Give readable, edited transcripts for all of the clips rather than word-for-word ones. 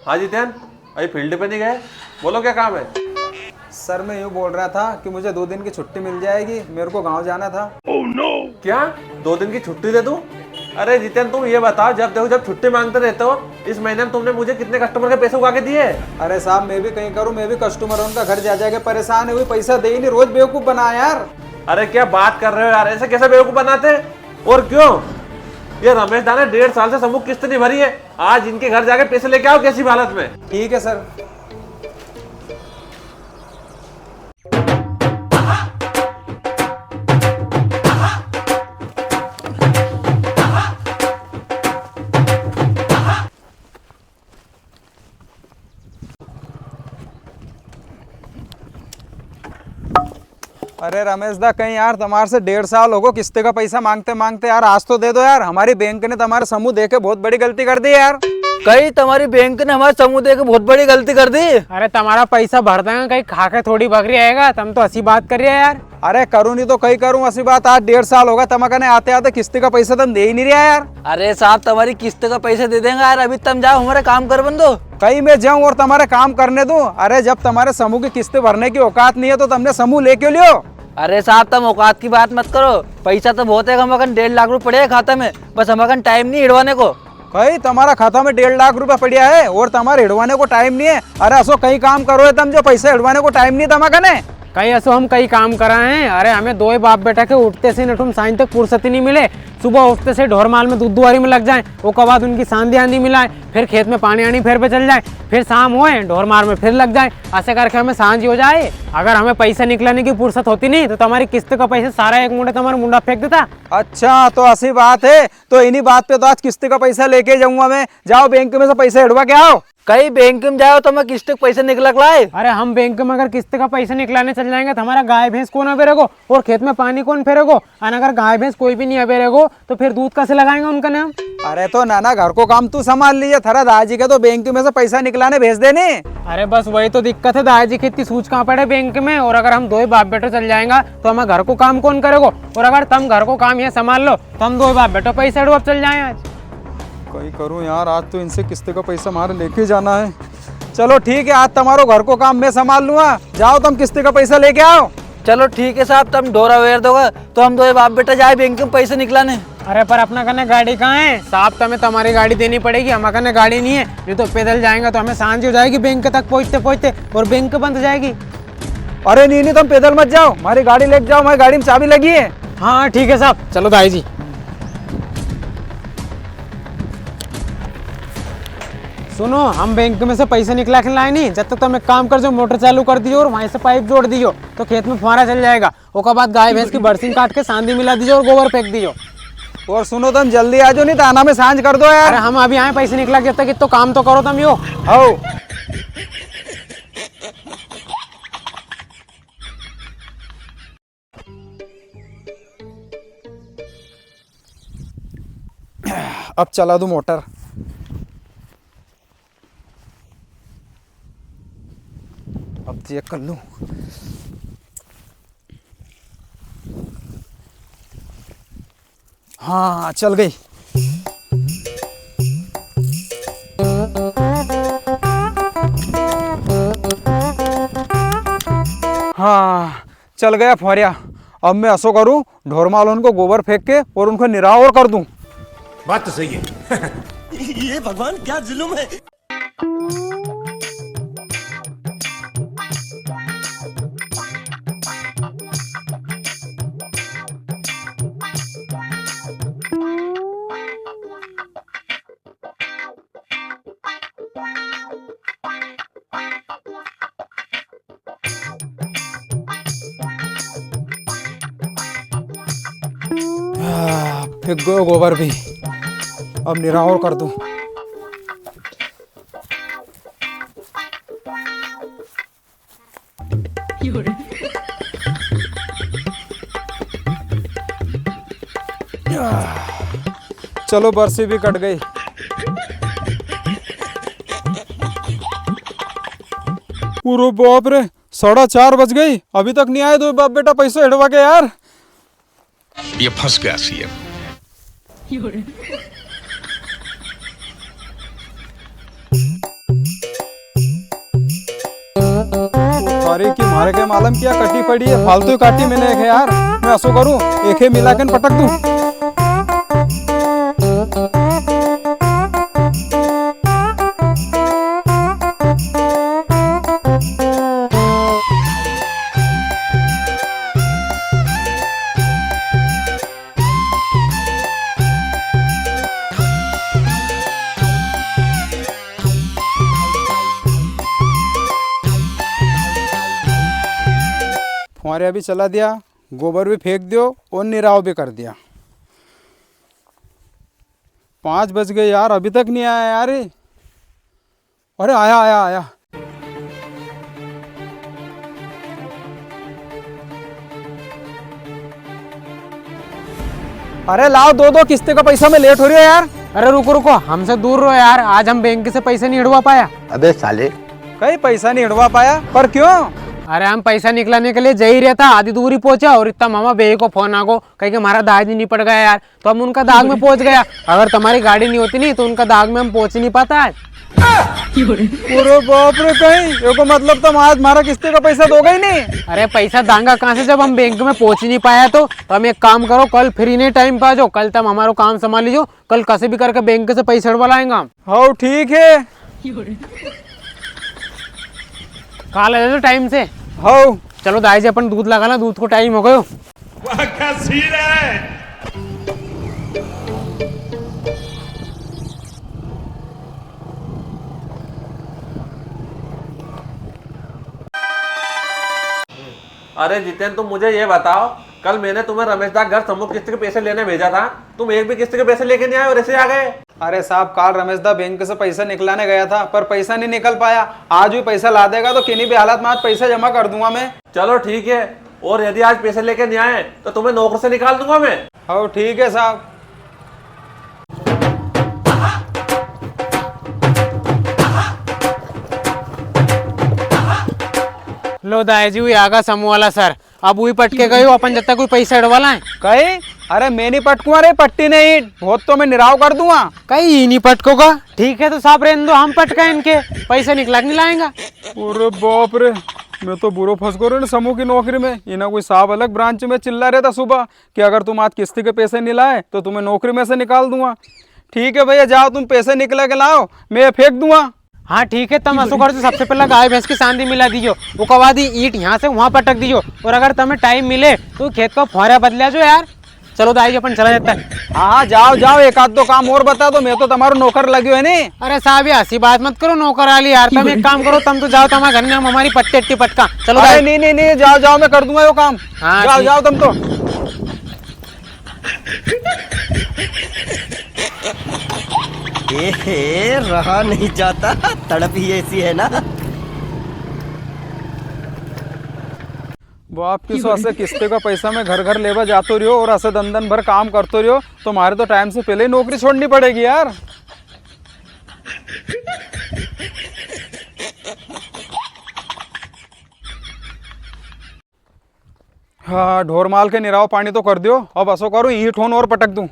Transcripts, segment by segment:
हाँ जितेन, अभी फील्ड पे नहीं गए? बोलो क्या काम है? सर मैं यूँ बोल रहा था कि मुझे 2 दिन की छुट्टी मिल जाएगी, मेरे को गांव जाना था। Oh, no! क्या 2 दिन की छुट्टी दे दूं? अरे जितेन तुम ये बताओ, जब देखो जब छुट्टी मांगते रहते हो, इस महीने में तुमने मुझे कितने कस्टमर के पैसे उगा के दिए? अरे साहब मैं भी कहीं करूँ, मैं भी कस्टमर उनका घर जा जाके परेशान हुई, पैसा दे ही नहीं, रोज बेवकूफ बना यार। अरे क्या बात कर रहे हो यार, ऐसे कैसे बेवकूफ बनाते? और क्यों? ये रमेश दा ने 1.5 साल से समूह किस्त नहीं भरी है, आज इनके घर जाके पैसे लेके आओ कैसी हालत में। ठीक है सर। अरे रमेश दा कहीं यार तुम्हारे से 1.5 साल हो गो किस्ते का पैसा मांगते मांगते यार, आज तो दे दो यार। हमारी बैंक ने तुम्हारे समूह दे के बहुत बड़ी गलती कर दी यार। कहीं तुम्हारी बैंक ने हमारे समूह दे के बहुत बड़ी गलती कर दी। अरे तुम्हारा पैसा भर देंगे, कहीं खा के थोड़ी बकरी आएगा। तुम तो ऐसी बात कर रही है यार। अरे करूँ नहीं तो कहीं करूँ, ऐसी बात। आज 1.5 साल होगा तमकने आते आते, किस्ते का पैसा तुम दे ही नहीं रहा यार। अरे साहब तुम्हारी किस्त का पैसा दे देंगे यार, अभी तुम जाओ हमारे काम कर बंदो। कहीं मैं जाऊं और तुम्हारे काम करने दूं? अरे जब तुम्हारे समूह की किस्तें भरने की औकात नहीं है तो तुमने समूह ले क्यों लियो? अरे साहब तुम औकात की बात मत करो, पैसा तो बहुत है, हम 1.5 लाख रुपए पड़े हैं खाते में, बस हम टाइम नहीं हिड़वाने को। कहीं तुम्हारा खाता में 1.5 लाख रुपया पड़ा है और तुम्हारे हिड़वाने को टाइम नहीं है? अरे असो कहीं काम करो तुम, जो पैसा हिड़वाने को टाइम नहीं तमकने। कहीं ऐसो हम कई काम कराए हैं। अरे हमें 2 बाप बेटा के उठते से नठुम साइन तक फुर्सत ही नहीं मिले। सुबह उठते से ढोर माल में दूध दुआरी में लग जाए, वो के बाद उनकी सांधी आंधी मिलाए, फिर खेत में पानी आनी फेर पे चल जाए, फिर शाम होए ढोर मार में फिर लग जाए, ऐसे करके हमें सांझ हो जाए। अगर हमें पैसा निकलाने की फुर्सत होती नहीं तो तुम्हारी किस्त का पैसा सारा एक मुंडे तुम्हारा मुंडा फेंक देता। अच्छा तो ऐसी बात है, तो इन्हीं बात पे तो आज किस्ते का पैसा लेके जाऊंगा मैं। जाओ बैंक में से पैसा हिड़वा के आओ। कहीं बैंक में जाओ तो मैं किस्त के पैसे निकला लाए। अरे हम बैंक में अगर किस्त का पैसा निकलाने चल जाएंगे तो हमारा गाय भैंस कौन अबेरेगो और खेत में पानी कौन फेरेगो? और अगर गाय भैंस कोई भी नहीं अबेरेगो तो फिर दूध कैसे लगाएंगे उनका नाम? अरे तो नाना घर को काम तू संभाल लीजिए, थरा दादाजी के तो बैंक में से पैसा निकलाने भेज देने। अरे बस वही तो दिक्कत है, दादाजी की इतनी सूझ कहाँ पड़े बैंक में। और अगर हम 2 बाप बेटो चल जाएंगा तो हमें घर को काम कौन करेगो? और अगर तुम घर को काम ये संभाल लो तो हम 2 बाप बेटो पैसा हिड़वा चल जाए। आज कहीं करूं यार, आज तो इनसे किस्ते का पैसा हमारे लेके जाना है। चलो ठीक है, आज तुम्हारो घर को काम मैं संभाल लूंगा। जाओ तुम किस्ते का पैसा लेके आओ। चलो ठीक है साहब, तुम ढोरा वेर दोगे तो हम 2 बाप बेटा जाए बैंक में पैसे निकलाने। अरे पर अपना कने गाड़ी कहाँ है साहब? तो हमें तुम्हारी गाड़ी देनी पड़ेगी, हमारे कने गाड़ी नहीं है। नहीं तो पैदल जाएंगे तो हमें सांझ हो जाएगी बैंक तक पहुँचते पहुँचते, और बैंक बंद हो जाएगी। अरे नहीं तुम पैदल मत जाओ, हमारी गाड़ी लेके जाओ, हमारी गाड़ी में चाबी लगी है। हाँ ठीक है साहब, चलो दाई जी। सुनो, हम बैंक में से पैसे निकला के लाए नहीं, जब तक तुम एक काम कर जो मोटर चालू कर दियो और वहीं से पाइप जोड़ दियो तो खेत में फुहारा चल जाएगा। उसके बाद गाय भैंस की बरसिंग काट के सांदी मिला दीजिए और गोबर फेंक दीजिए। और सुनो तुम जल्दी आ जाओ, नहीं तो आना में सांझ कर दो यार। अरे हम अभी आए पैसे निकला के, जब तक तो काम तो करो तुम यो। आओ अब चला दूं मोटर। अब चेक कर लूं। हाँ चल गई। हाँ चल गया फौरिया। अब मैं ऐसो करूं, ढोर माल उनको गोबर फेंक के और उनको निराव और कर दूं। बात तो सही है। ये भगवान क्या जुल्म है। फेंक गयो गोबर भी, अब निराव कर दूं। चलो बरसी भी कट गई। पूरा बाप रे, 4:30 बज गई, अभी तक नहीं आए 2 बाप बेटा पैसे हिड़वा के यार। ये फंस गया सीएम। मारे की मारे के मालूम क्या कटी पड़ी है, फालतू ही काटी मैंने एक है यार। मैं ऐसो करूँ एक ही मिला के पटक दूं। फुहारिया भी चला दिया, गोबर भी फेंक दियो और निराव भी कर दिया। 5 बज गए यार, अभी तक नहीं आया यार ये। अरे आया आया आया। अरे लाओ दो किस्ते का पैसा में लेट हो रही है यार। अरे रुको रुको, हमसे दूर रहो यार, आज हम बैंक से पैसे नहीं हिड़वा पाया। अबे साले, कहीं पैसा नहीं हिड़वा पाया, पर क्यों? अरे हम पैसा निकलाने के लिए जा ही रहता, आधी दूरी पहुंचा और इतना मामा बे को फोन आ गो कहीं कि हमारा दाग नहीं पड़ गया यार, तो हम उनका दाग में पहुंच गया। अगर तुम्हारी गाड़ी नहीं होती नहीं तो उनका दाग में हम पहुंच नहीं पाता है। अरे बाप रे, कहीं देखो मतलब तुम आज हमारा किस्ते का पैसा दोगे ही नहीं। अरे पैसा दांगा कहाँ से जब हम बैंक में पहुंच ही नहीं पाया। तो हम एक काम करो, कल फ्री नहीं टाइम पे आ जाओ, कल तुम हमारा काम संभाल लीजिए, कल कैसे भी करके बैंक से पैसे हड़वा लाएंगे हम। हाँ ठीक है, कल आ जाओ टाइम से। हाँ चलो दाई जी अपन दूध लगा ला, दूध को टाइम हो गयो। अरे जितेन, तुम मुझे ये बताओ, कल मैंने तुम्हें रमेश दा घर समूह किस्त के पैसे लेने भेजा था, तुम एक भी किस्त के पैसे लेके नहीं आए और ऐसे आ गए। अरे साहब, काल रमेश दा बैंक से पैसा निकलाने गया था पर पैसा नहीं निकल पाया। आज भी पैसा ला देगा तो किन्हीं भी हालत में आज पैसा जमा कर दूंगा मैं। चलो ठीक है, और यदि आज पैसे लेके नहीं आए तो तुम्हें नौकरी से निकाल दूंगा मैं। हाँ ठीक है साहब। लो दाई जी, आगा समूह वाला सर, अब वही पटके गए अपन जब तक कोई पैसा हड़वाला है। कहीं अरे मैं नहीं पटकूंगा रे, पट्टी नहीं बहुत तो मैं निराव कर दूंगा। कहीं नहीं पटकोगा, ठीक है तो साहब रहने दो, हम पटका इनके पैसे निकला नहीं लाएंगा। अरे बाप रे, मैं तो बुरो फंस गो रे समूह की नौकरी में। इन्हें कोई साहब अलग ब्रांच में चिल्ला रहा था सुबह कि अगर तुम आज किस्ती के पैसे नहीं लाए तो तुम्हें नौकरी में से निकाल दूंगा। ठीक है भैया, जाओ तुम पैसे निकला के लाओ, मैं फेंक दूंगा। हाँ ठीक है, तुम असो कर दो, सबसे पहले गाय भैंस की सांदी मिला दीजिए, वो कवा दी ईंट यहाँ से वहाँ पटक दीजिए, और अगर तुम्हें टाइम मिले तो खेत का फुहारा बदला जो यार। चलो दाई जी अपन चला जाता है। हाँ जाओ जाओ, एक आध दो काम और बता दो, मैं तो तुम्हारा नौकर लगी है नहीं। अरे साहब, ऐसी बात मत करो नौकर वाली यार, तुम एक काम करो, तुम तो जाओ तुम्हारे घर में, हम हमारी पट्टी अट्टी पटका। चलो अरे नहीं नहीं नहीं, जाओ जाओ, मैं कर दूंगा वो काम। हाँ, जाओ ठीक। जाओ तुम तो। रहा नहीं जाता, तड़प ही ऐसी है ना। वो आपकी सो ऐसे किस्ते का पैसा में घर घर लेवा जातो रहो और ऐसे दन भर काम करते रहो, तुम्हारे तो टाइम से पहले ही नौकरी छोड़नी पड़ेगी यार। हाँ, ढोर माल के निराव पानी तो कर दियो, अब ऐसो करो ईंट होन और पटक दूं।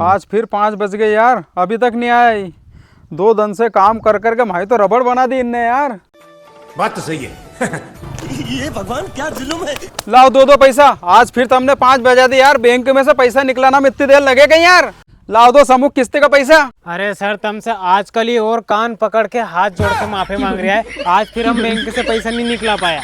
आज फिर 5 बज गए यार, अभी तक नहीं आया ही। 2 दिन से काम कर करके भाई तो रबड़ बना दी इनने यार। बात तो सही है। ये भगवान क्या जुल्म है। लाओ दो पैसा, आज फिर तुमने 5 बजा दी यार, बैंक में से पैसा निकलाना में इतनी देर लगेगा यार। लाओ दो समूह किस्ते का पैसा। अरे सर, तुमसे आजकल ही और कान पकड़ के हाथ जोड़ के माफी मांग रहा है, आज फिर हम बैंक से पैसा नहीं निकला पाया।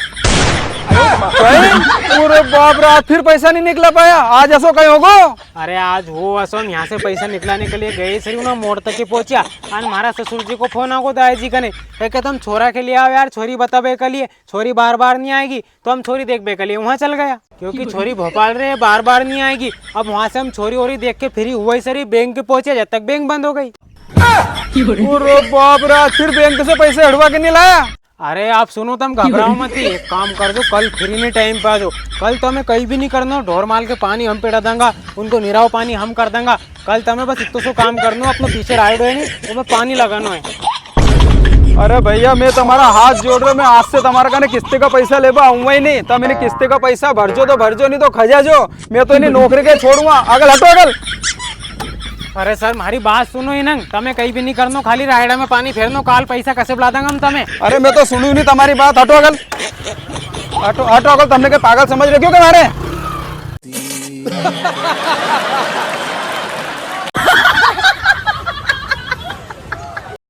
पूरे बाप रे, आज फिर पैसा नहीं निकला पाया, आज ऐसो कहीं होगो। अरे आज हो असो, यहाँ से पैसा निकलाने के लिए गए सर ना, मोड़ तक ही पहुंचा। आज हमारा ससुर जी को फोन आगो दाई जी का नहीं, कहे तुम छोरा के लिए आओ यार, छोरी बताबे के लिए, छोरी बार बार नहीं आएगी, तो हम छोरी देखबे के लिए वहाँ चल गया, क्योंकि छोरी भोपाल रहे बार बार नहीं आएगी। अब वहाँ से हम छोरी वोरी देख के फिर हुआ सर बैंक के पहुंचे, जब तक बैंक बंद हो गई। पूरे बाप रे, फिर बैंक से पैसे हड़वा के नहीं लाया। अरे आप सुनो, तुम घबराओ मत ही। एक काम कर दो, कल फ्री में टाइम पे आ जाओ। कल तो हमें कहीं भी नहीं करना, ढोर माल के पानी हम पेड़ा देंगे, उनको निराव पानी हम कर देंगे। कल तुम्हें बस इतना सो काम करना, अपने पीछे राइड है नहीं तुम्हें पानी लगाना है। अरे भैया मैं तुम्हारा हाथ जोड़ रहा हूँ, मैं आज से तुम्हारा कहने किस्ती का पैसा ले आऊंगा ही नहीं। तो मैंने किस्ती का पैसा भरजो तो भरजो, नहीं तो खजा जो। मैं तो इन्हें नौकरी के छोड़ूंगा। अगल हटो अगल। अरे सर हमारी बात सुनो ही नंग, तुम्हें कहीं भी नहीं करना, खाली राइडा में पानी फेरनो। काल पैसा कैसे बुला देंगे हम तुम्हें। अरे मैं तो सुनू नहीं तुम्हारी बात। हटो अगल, हटो हटो अगल। तुमने क्या पागल समझ रहे क्यों के मारे?